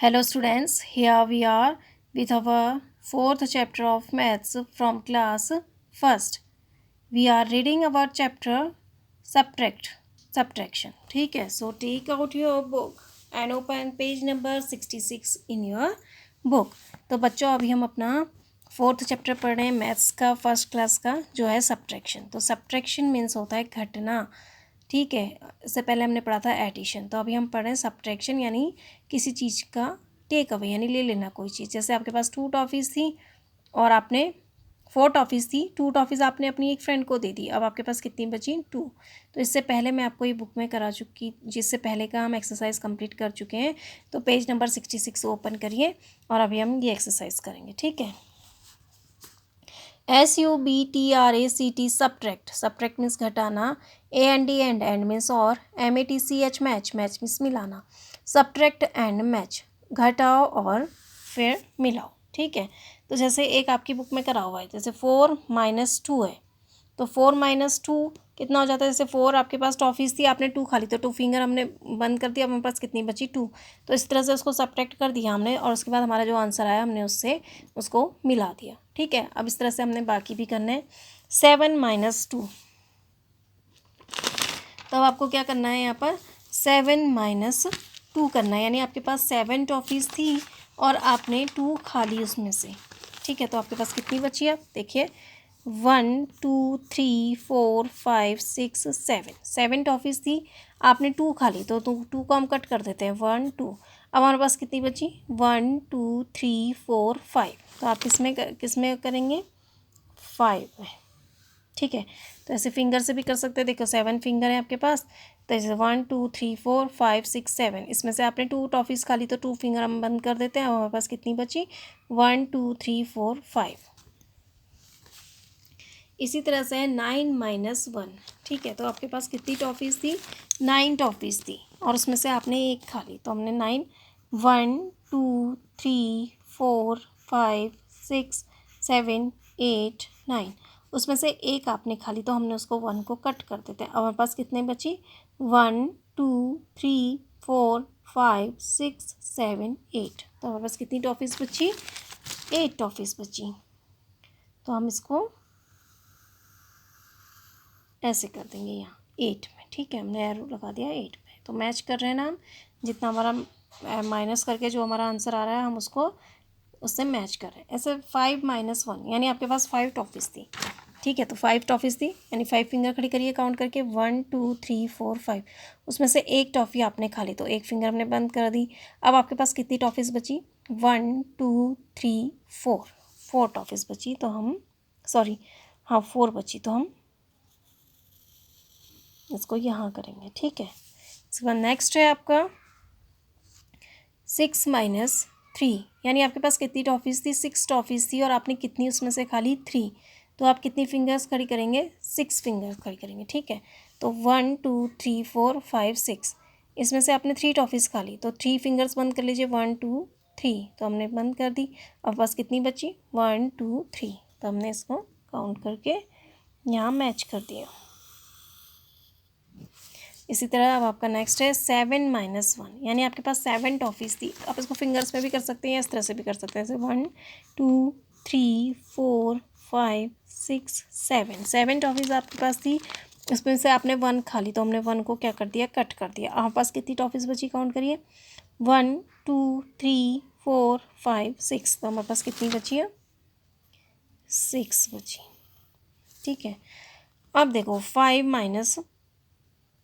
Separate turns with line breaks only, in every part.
Hello students, here we are with our fourth chapter of maths from class first. We are reading our chapter subtraction. ठीक है, so take out your book and open page number 66 in your book. तो बच्चों अभी हम अपना fourth chapter पढ़ रहे हैं मैथ्स का फर्स्ट क्लास का जो है सब्ट्रैक्शन. तो सब्ट्रैक्शन मीन्स होता है घटना. ठीक है, इससे पहले हमने पढ़ा था एडिशन. तो अभी हम पढ़ रहे हैं सब्ट्रैक्शन यानी किसी चीज़ का टेक अवे यानी ले लेना कोई चीज़. जैसे आपके पास 2 टॉफ़ीज़ थी और आपने 4 टॉफ़ीज़ थी. 2 टॉफ़ीज़ आपने अपनी एक फ्रेंड को दे दी. अब आपके पास कितनी बची? 2. तो इससे पहले मैं आपको ये बुक में करा चुकी, जिससे पहले का हम एक्सरसाइज कंप्लीट कर चुके हैं. तो पेज नंबर 66 ओपन करिए और अभी हम ये एक्सरसाइज करेंगे. ठीक है, SUBTRACT सब्ट्रैक्ट. सब्ट्रैक्ट मीन्स घटाना. AND एंड मीन्स और. MATCH match. मैच मीन्स मिलाना. सब्ट्रैक्ट एंड मैच, घटाओ और फिर मिलाओ. ठीक है, तो जैसे एक आपकी बुक में करा हुआ है, जैसे 4 - 2 है. तो 4 - 2 कितना हो जाता है? जैसे 4 आपके पास टॉफ़ीज़ थी, आपने 2 खा ली, तो 2 फिंगर हमने बंद कर दिया. अब हमारे पास कितनी बची? 2. तो इस तरह से उसको सब्ट्रैक्ट कर दिया हमने और उसके बाद हमारा जो आंसर आया हमने उससे उसको मिला दिया. ठीक है, अब इस तरह से हमने बाकी भी करना है. 7 - 2. तब आपको क्या करना है? यहाँ पर 7 - 2 करना है. यानी आपके पास 7 टॉफ़ीज़ थी और आपने 2 खा ली उसमें से. ठीक है, तो आपके पास कितनी बची है? देखिए 1 2 3 4 5 6 7. 7 टॉफ़ीज़ थी, आपने 2 खा ली, तो 2 को हम कट कर देते हैं. 1 2. अब हमारे पास कितनी बची? 1 2 3 4 5. तो आप किस में करेंगे? 5 में. ठीक है, तो ऐसे फिंगर से भी कर सकते हैं. देखो 7 फिंगर है आपके पास, तो ऐसे 1 2 3 4 5 6 7. इसमें से आपने 2 टॉफ़ीज़ खा ली, तो 2 फिंगर हम बंद कर देते हैं. अब हमारे पास कितनी बची? 1 2 3 4 5. इसी तरह से 9 - 1. ठीक है, तो आपके पास कितनी टॉफ़ीज़ थी? 9 टॉफ़ीज़ थी और उसमें से आपने एक खा ली, तो हमने 9 1 2 3 4 5 6 7 8 9. उसमें से एक आपने खा ली, तो हमने उसको 1 को कट कर देते हैं. अब हमारे पास कितने बची? 1 2 3 4 5 6 7 8. तो हमारे पास कितनी टॉफ़ीज़ बची? 8 टॉफ़ीज़ बची. तो हम इसको ऐसे कर देंगे यहाँ 8 में. ठीक है, हमने एरो लगा दिया 8 में. तो मैच कर रहे हैं ना हम, जितना हमारा माइनस करके जो हमारा आंसर आ रहा है हम उसको उससे मैच कर रहे हैं. ऐसे 5 - 1 यानी आपके पास 5 टॉफ़ीज़ थी. ठीक है, तो 5 टॉफ़ीज़ थी यानी 5 फिंगर खड़ी करिए काउंट करके. 1 2 3 4 5. उसमें से एक टॉफ़ी आपने खा ली, तो एक फिंगर हमने बंद कर दी. अब आपके पास कितनी टॉफ़ीज़ बची? 1 2 3 4. 4 टॉफ़ीज़ बची, तो हम सॉरी हाँ 4 बची, तो हम इसको यहाँ करेंगे. ठीक है, इसके बाद नेक्स्ट है आपका 6 - 3. यानी आपके पास कितनी टॉफ़ीज़ थी? 6 टॉफ़ीज़ थी और आपने कितनी उसमें से खा ली? 3. तो आप कितनी फिंगर्स खड़ी करेंगे? 6 फिंगर्स खड़ी करेंगे. ठीक है, तो 1 2 3 4 5 6. इसमें से आपने 3 टॉफ़ीज़ खा ली, तो 3 फिंगर्स बंद कर लीजिए. 1 2 3. तो हमने बंद कर दी. अब बस कितनी बची? 1 2 3. तो हमने इसको काउंट करके यहाँ मैच कर दिया. इसी तरह अब आपका नेक्स्ट है 7 - 1. यानी आपके पास 7 टॉफ़ीज़ थी. आप इसको फिंगर्स में भी कर सकते हैं या इस तरह से भी कर सकते हैं. जैसे 1 2 3 4 5 6 7. 7 टॉफ़ीज़ आपके पास थी, उसमें से आपने 1 खा ली, तो हमने 1 को क्या कर दिया? कट कर दिया. आपके पास कितनी टॉफ़ीज़ बची? काउंट करिए. 1 2 3 4 5 6. तो हमारे पास कितनी बची है? 6 बची. ठीक है, अब देखो 5 -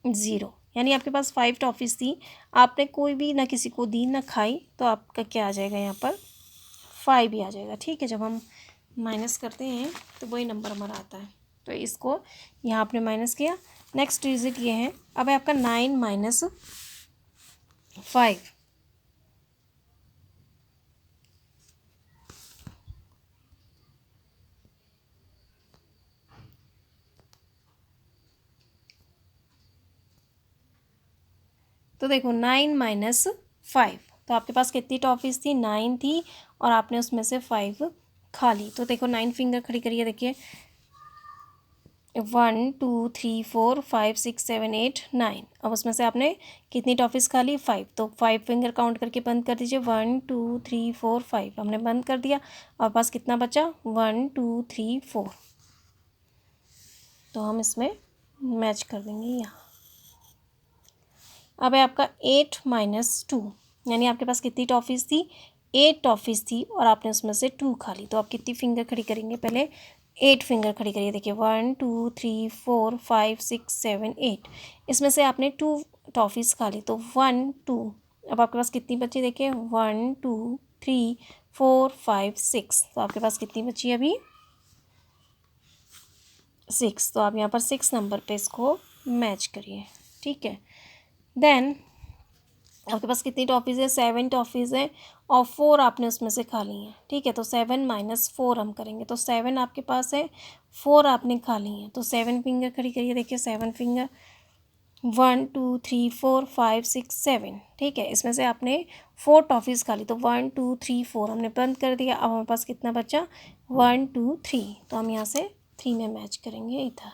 0. यानी आपके पास 5 टॉफ़ीज़ थी, आपने कोई भी ना किसी को दी ना खाई, तो आपका क्या आ जाएगा? यहाँ पर 5 ही आ जाएगा. ठीक है, जब हम माइनस करते हैं तो वही नंबर हमारा आता है. तो इसको यहाँ आपने माइनस किया. नेक्स्ट डिजिट ये है. अब है आपका 9 - 5. तो देखो 9 - 5. तो आपके पास कितनी टॉफ़ीज़ थी? 9 थी और आपने उसमें से 5 खा ली. तो देखो 9 फिंगर खड़ी करिए. देखिए 1 2 3 4 5 6 7 8 9। अब उसमें से आपने कितनी टॉफ़ीज़ खा ली? 5। तो 5 फिंगर काउंट करके बंद कर दीजिए। 1 2 3 4 5 हमने बंद कर दिया। और पास कितना बचा? 1 2 3 4। तो हम इसमें मैच कर देंगे यहाँ। अब है आपका 8 माइनस 2, यानी आपके पास कितनी टॉफ़ीज़ थी? 8 टॉफ़ीज़ थी और आपने उसमें से 2 खा ली। तो आप कितनी फिंगर खड़ी करेंगे? पहले 8 फिंगर खड़ी करिए। देखिए 1 2 3 4 5 6 7 8। इसमें से आपने 2 टॉफ़ीज़ खा ली तो 1 2। अब आपके पास कितनी बची? देखिए 1 2 3 4 5 6। तो आपके पास कितनी बची अभी? 6। तो आप यहाँ पर 6 नंबर पे इसको मैच करिए। ठीक है। देन आपके पास कितनी टॉफ़ीज़ है? 7 टॉफ़ीज़ है और 4 आपने उसमें से खा ली हैं। ठीक है, तो 7 माइनस 4 हम करेंगे। तो 7 आपके पास है, 4 आपने खा ली हैं। तो 7 फिंगर खड़ी करिए। देखिए 7 फिंगर 1 2 3 4 5 6 7। ठीक है, इसमें से आपने 4 टॉफ़ीज़ खा ली। तो 1 2 3 4 हमने बंद कर दिया। अब हमारे पास कितना बचा? 1 2 3। तो हम यहाँ से 3 में मैच करेंगे इधर।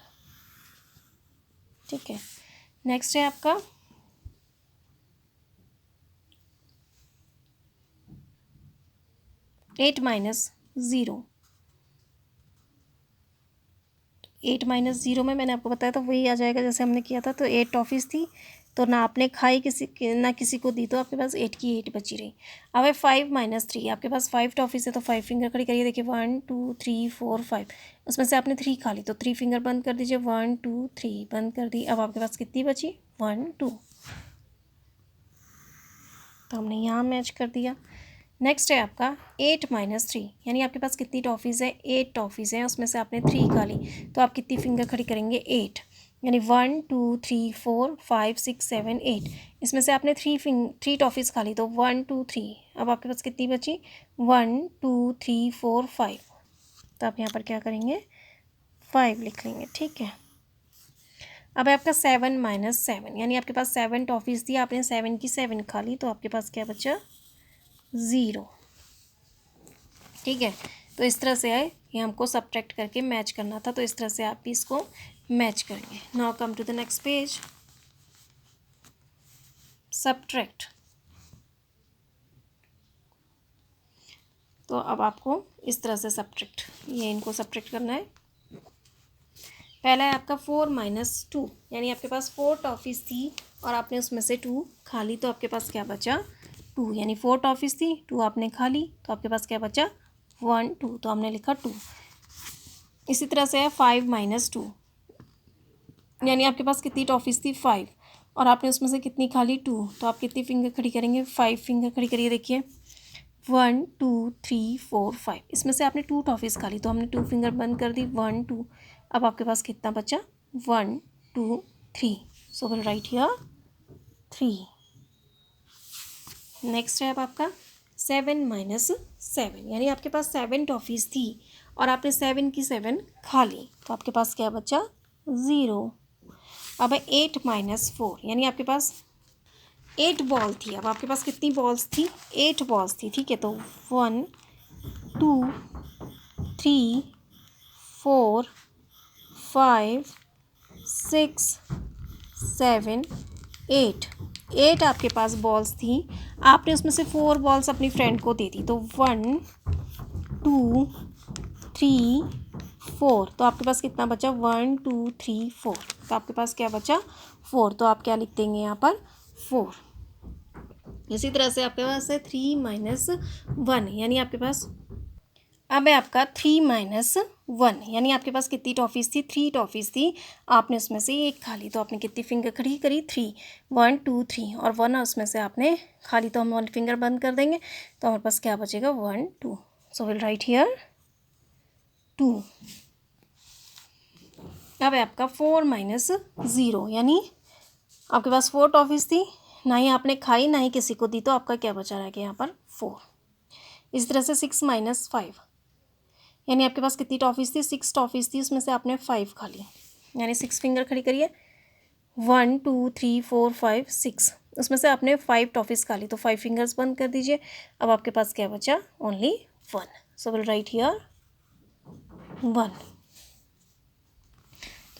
ठीक है, नेक्स्ट है आपका 8 माइनस 0। 8 माइनस 0 में मैंने आपको बताया था वही आ जाएगा जैसे हमने किया था। तो 8 टॉफ़ीज़ थी तो ना आपने खाई ना किसी को दी, तो आपके पास 8 की 8 बची रही। अब है 5 माइनस 3। आपके पास 5 टॉफ़ीज़ है तो 5 फिंगर खड़ी करिए। देखिए 1 2 3 4 5। उसमें से आपने 3 खा ली तो 3 फिंगर बंद कर दीजिए। 1 2 3 बंद कर दी। अब आपके पास कितनी बची? 1 2। तो हमने यहाँ मैच कर दिया। नेक्स्ट है आपका 8 माइनस 3, यानी आपके पास कितनी टॉफ़ीज़ है? 8 टॉफ़ीज़ हैं, उसमें से आपने 3 खा ली। तो आप कितनी फिंगर खड़ी करेंगे? 8। यानी 1 2 3 4 5 6 7 8। इसमें से आपने 3 टॉफ़ीज़ खा ली तो 1 2 3। अब आपके पास कितनी बची? 1 2 3 4 5। तो आप यहाँ पर क्या करेंगे? 5 लिख लेंगे। ठीक है। अब है आपका 7 माइनस 7, यानी आपके पास 7 टॉफ़ीज़ थी, आपने 7 की 7 खा ली। तो आपके पास क्या बचा? 0। ठीक है, तो इस तरह से आए, ये हमको सब्ट्रैक्ट करके मैच करना था। तो इस तरह से आप भी इसको मैच करेंगे। Now come to the next page, subtract. तो अब आपको इस तरह से सब्ट्रैक्ट, ये इनको सब्ट्रैक्ट करना है। पहला है आपका 4 माइनस 2, यानी आपके पास 4 टॉफ़ीज़ थी और आपने उसमें से 2 खा ली। तो आपके पास क्या बचा? 2। यानी 4 टॉफ़ीज़ थी, 2 आपने खा ली, तो आपके पास क्या बचा? 1 2। तो हमने लिखा 2। इसी तरह से है 5 माइनस 2, यानी आपके पास कितनी टॉफ़ीज़ थी? 5 और आपने उसमें से कितनी खा ली? 2। तो आप कितनी फिंगर खड़ी करेंगे? 5 फिंगर खड़ी करिए। देखिए 1 2 3 4 5। इसमें से आपने 2 टॉफ़ीज़ खा ली तो हमने 2 फिंगर बंद कर दी। 1 2। अब आपके पास कितना बचा? 1 2 3। So will write here 3। Next है अब आपका 7 माइनस 7, यानी आपके पास 7 टॉफ़ीज़ थी और आपने 7 की 7 खा ली। तो आपके पास क्या बचा? 0। अब है 8 माइनस 4, यानी आपके पास 8 बॉल थी। अब आपके पास कितनी बॉल्स थी? 8 बॉल्स थी। ठीक है, तो 1 2 3 4 5 6 7 8। 8 आपके पास बॉल्स थी, आपने उसमें से 4 बॉल्स अपनी फ्रेंड को दे दी। तो 1 2 3 4। तो आपके पास कितना बचा? 1 2 3 4। तो आपके पास क्या बचा? 4। तो आप क्या लिख देंगे यहाँ पर? 4। इसी तरह से आपके पास है 3 माइनस 1, यानी आपके पास अब है आपका 3 माइनस 1, यानी आपके पास कितनी टॉफ़ीज़ थी? 3 टॉफ़ीज़ थी, आपने उसमें से 1 खा ली। तो आपने कितनी फिंगर खड़ी करी? 3। 1 2 3 और 1 उसमें से आपने खा ली तो हम 1 फिंगर बंद कर देंगे। तो हमारे पास क्या बचेगा? 1 2। So will write here 2। अब है आपका 4 माइनस 0, यानी आपके पास 4 टॉफ़ीज़ थी, ना ही आपने खाई ना ही किसी को दी। तो आपका क्या बचा रह गया यहाँ पर? 4। इसी तरह से 6 माइनस 5, यानी आपके पास कितनी टॉफ़ीज़ थी? 6 टॉफ़ीज़ थी, उसमें से आपने 5 खा ली। यानी 6 फिंगर खड़ी करिए। 1 2 3 4 5 6। उसमें से आपने 5 टॉफ़ीज़ खा ली तो 5 फिंगर्स बंद कर दीजिए। अब आपके पास क्या बचा? Only 1। So will write here 1।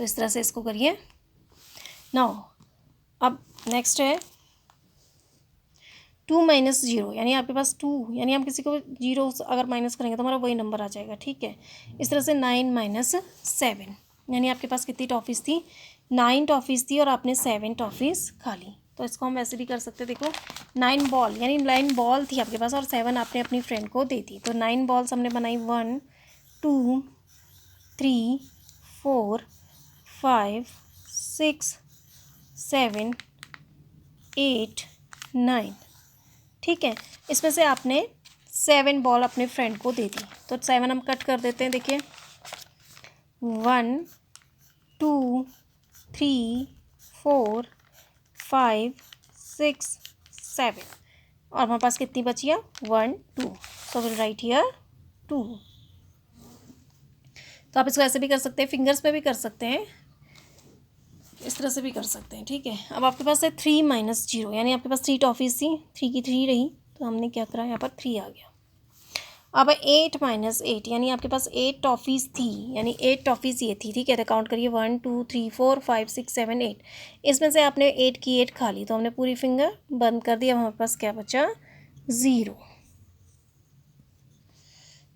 तो इस तरह से इसको करिए। नाउ अब नेक्स्ट है 2 माइनस 0, यानी आपके पास 2, यानी हम किसी को 0 अगर माइनस करेंगे तो हमारा वही नंबर आ जाएगा, ठीक है। इस तरह से 9 माइनस 7, यानी आपके पास कितनी टॉफ़ीज़ थी, 9 टॉफ़ीज़ थी और आपने 7 टॉफ़ीज़ खा ली। तो इसको हम वैसे भी कर सकते हैं, देखो 9 बॉल, यानी 9 बॉल थी आपके पास और 7 आपने अपनी फ्रेंड को दे दी। तो 9 बॉल्स हमने बनाई, 1 2 3 4 5 6 7 8 9, ठीक है। इसमें से आपने 7 बॉल अपने फ्रेंड को दे दी, तो 7 हम कट कर देते हैं, देखिए 1 2 3 4 5 6 7, और हमारे पास कितनी बची है, 1 2, सो विल राइट हियर 2। तो आप इसको ऐसे भी कर सकते हैं, फिंगर्स पे भी कर सकते हैं, इस तरह से भी कर सकते हैं, ठीक है। अब आपके पास है 3 माइनस 0, यानी आपके पास 3 टॉफ़ीज़ थी, 3 की 3 रही, तो हमने क्या करा, यहाँ पर 3 आ गया। अब 8 माइनस 8, यानी आपके पास 8 टॉफ़ीज़ थी, यानी 8 टॉफ़ीज़ ये थी, ठीक है। तो काउंट करिए 1 2 3 4 5 6 7 8, इसमें से आपने 8 की 8 खा ली, तो हमने पूरी फिंगर बंद कर दी। अब हमारे पास क्या बचा, 0।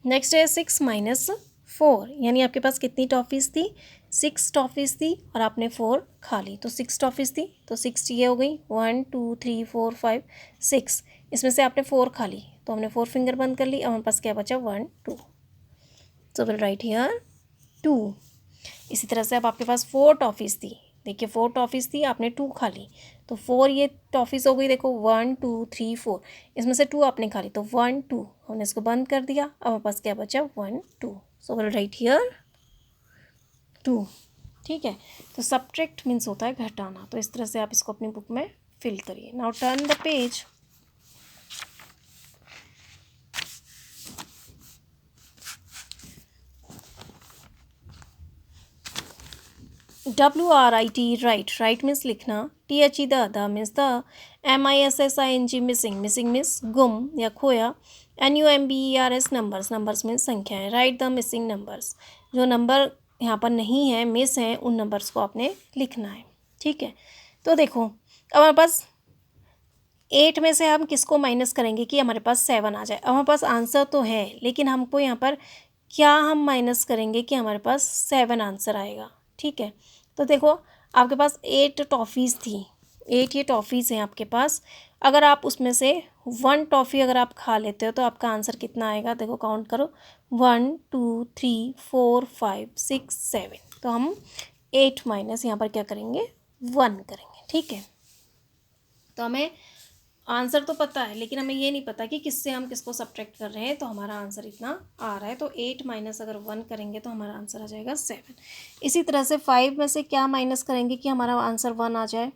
नेक्स्ट है 6 माइनस 4, यानी आपके पास कितनी टॉफ़ीज़ थी, 6 टॉफ़ीज़ थी और आपने 4 खा ली, तो 6 टॉफ़ीज़ थी, तो 6 ये हो गई, 1 2 3 4 5 6, इसमें से आपने 4 खा ली, तो हमने 4 फिंगर बंद कर ली। अब हमारे पास क्या बचा, 1 2, सो विल राइट हियर 2। इसी तरह से अब आपके पास 4 टॉफ़ीज़ थी, देखिए 4 टॉफ़ीज़ थी, आपने 2 खा ली, तो 4 ये टॉफ़ीज़ हो गई, देखो 1 2 3 4, इसमें से 2 आपने खा ली, तो 1 2, हमने इसको बंद कर दिया। अब हमारे पास क्या बचा, 1 2, सो विल राइट हियर 2, ठीक है। तो सब्ट्रैक्ट मीन्स होता है घटाना, तो इस तरह से आप इसको अपनी बुक में फिल करिए। Now turn the page. WRIT, right, right means लिखना, THE the means the, MISSING missing, missing means गुम या खोया, NUMBERS नंबर्स, नंबर्स मीन्स संख्याएं, राइट द मिसिंग नंबर्स, जो नंबर यहाँ पर नहीं है, मिस हैं, उन नंबर्स को आपने लिखना है, ठीक है। तो देखो अब हमारे पास 8 में से हम किसको माइनस करेंगे कि हमारे पास 7 आ जाए। अब हमारे पास आंसर तो है, लेकिन हमको यहाँ पर क्या हम माइनस करेंगे कि हमारे पास 7 आंसर आएगा, ठीक है। तो देखो आपके पास 8 टॉफ़ीज़ थी, 8 ये टॉफ़ीज़ हैं आपके पास, अगर आप उसमें से 1 टॉफ़ी अगर आप खा लेते हो तो आपका आंसर कितना आएगा, देखो काउंट करो, 1 2 3 4 5 6 7, तो हम 8 माइनस यहाँ पर क्या करेंगे, 1 करेंगे, ठीक है। तो हमें आंसर तो पता है, लेकिन हमें ये नहीं पता कि किससे हम किसको सब्ट्रैक्ट कर रहे हैं, तो हमारा आंसर इतना आ रहा है। तो 8 माइनस अगर 1 करेंगे तो हमारा आंसर आ जाएगा 7। इसी तरह से 5 में से क्या माइनस करेंगे कि हमारा आंसर 1 आ जाए,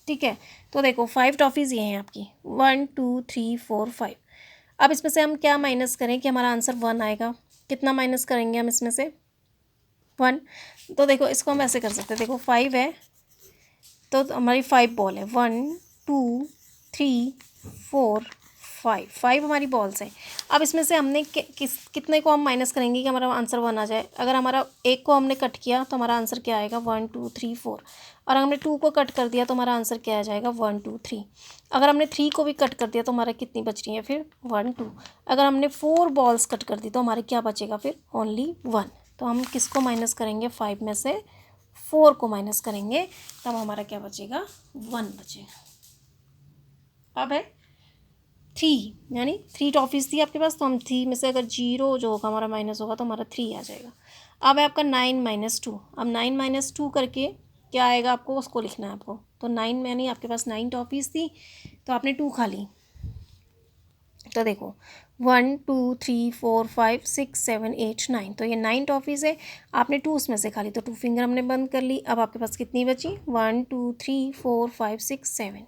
ठीक है। तो देखो 5 टॉफ़ीज़ ये हैं आपकी, 1 2 3 4 5। अब इसमें से हम क्या माइनस करें कि हमारा आंसर 1 आएगा, कितना माइनस करेंगे हम इसमें से, 1। तो देखो इसको हम ऐसे कर सकते हैं, देखो 5 है तो हमारी 5 बॉल है, 1 2 3 4 5, 5 हमारी बॉल्स हैं। अब इसमें से हमने कितने को हम माइनस करेंगे कि हमारा आंसर 1 आ जाए। अगर हमारा एक को हमने कट किया तो हमारा आंसर क्या आएगा, 1 2 3 4, और हमने 2 को कट कर दिया तो हमारा आंसर क्या आ जाएगा, 1 2 3। अगर हमने 3 को भी कट कर दिया तो हमारा कितनी बच रही है फिर, 1 2। अगर हमने 4 बॉल्स कट कर दी तो हमारे क्या बचेगा फिर, ओनली 1। तो हम किसको माइनस करेंगे, 5 में से 4 को माइनस करेंगे, तब हमारा क्या बचेगा, 1 बचेगा। अब है 3, यानी 3 टॉफ़ीज़ थी आपके पास, तो हम 3 में से अगर 0 जो होगा हमारा माइनस होगा तो हमारा 3 आ जाएगा। अब है आपका 9 माइनस 2, अब 9 माइनस 2 करके क्या आएगा आपको, उसको लिखना है आपको। तो 9 में यानी आपके पास 9 टॉफ़ीज़ थी तो आपने 2 खा ली, तो देखो 1 2 3 4 5 6 7 8 9, तो ये 9 टॉफ़ीज़ है, आपने 2 उसमें से खा ली, तो 2 फिंगर हमने बंद कर ली। अब आपके पास कितनी बची, 1 2 3 4 5 6 7,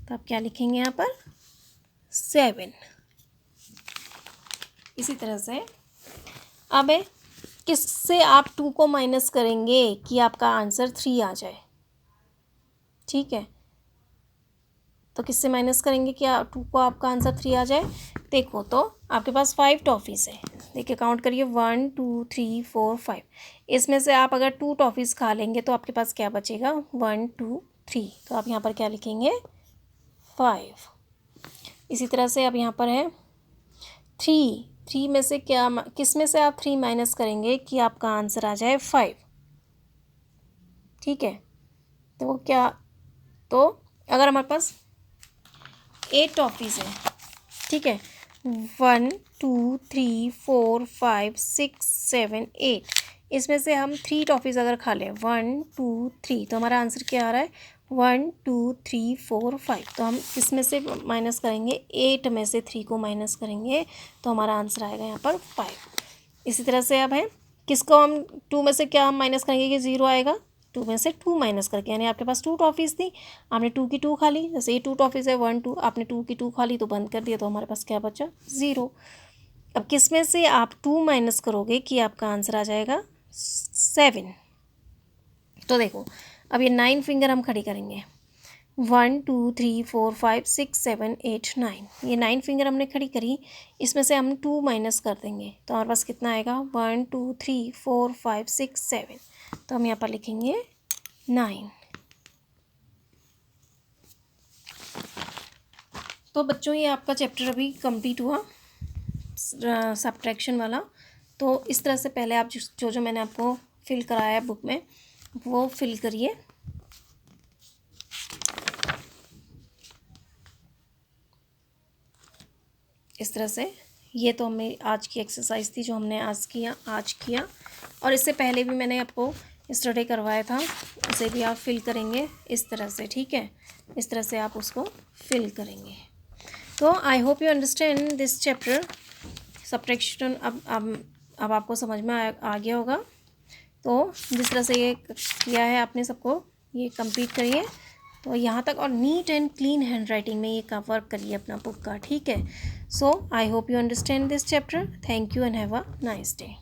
तो आप क्या लिखेंगे यहाँ पर, 7। इसी तरह से अब है किससे आप 2 को माइनस करेंगे कि आपका आंसर 3 आ जाए, ठीक है। तो किससे माइनस करेंगे कि 2 को आपका आंसर 3 आ जाए। देखो तो आपके पास 5 टॉफ़ीज़ है। देखिए काउंट करिए 1 2 3 4 5। इसमें से आप अगर 2 टॉफ़ीज़ खा लेंगे तो आपके पास क्या बचेगा 1 2 3। तो आप यहाँ पर क्या लिखेंगे 5। इसी तरह से अब यहाँ पर है 3 में से क्या किस में से आप 3 माइनस करेंगे कि आपका आंसर आ जाए 5। ठीक है, तो क्या, तो अगर हमारे पास 8 टॉफ़ीज़ हैं, ठीक है, 1 2 3 4 5 6 7 8, इसमें से हम 3 टॉफ़ीज़ अगर खा लें 1 2 3, तो हमारा आंसर क्या आ रहा है 1 2 3 4 5। तो हम किस में से माइनस करेंगे 8 में से 3 को माइनस करेंगे तो हमारा आंसर आएगा यहाँ पर 5। इसी तरह से अब है किसको हम 2 में से क्या हम माइनस करेंगे कि 0 आएगा, 2 में से 2 माइनस करके, यानी आपके पास 2 टॉफ़ीज़ थी, आपने 2 की 2 खा ली। जैसे ये 2 टॉफ़ीज़ है 1 2, आपने 2 की 2 खा ली तो बंद कर दिया, तो हमारे पास क्या बचा 0। अब किस में से आप 2 माइनस करोगे कि आपका आंसर आ जाएगा 7। तो देखो अब ये 9 फिंगर हम खड़ी करेंगे 1 2 3 4 5 6 7 8 9, ये 9 फिंगर हमने खड़ी करी। इसमें से हम 2 माइनस कर देंगे तो हमारे पास कितना आएगा 1 2 3 4 5 6 7। तो हम यहाँ पर लिखेंगे 9। तो बच्चों ये आपका चैप्टर अभी कंप्लीट हुआ सब्ट्रैक्शन वाला। तो इस तरह से पहले आप जो मैंने आपको फिल कराया है बुक में वो फिल करिए। इस तरह से ये तो हमें आज की एक्सरसाइज थी जो हमने आज किया, और इससे पहले भी मैंने आपको स्टडी करवाया था, उसे भी आप फिल करेंगे इस तरह से। ठीक है, इस तरह से आप उसको फिल करेंगे। तो आई hope you understand this chapter subtraction. अब आपको समझ में आ गया होगा। तो जिस तरह से ये किया है आपने सबको, ये कंप्लीट करिए तो यहाँ तक, और neat and clean hand writing में ये का वर्क करिए अपना बुक का। ठीक है, so I hope you understand this chapter. Thank you and have a nice day.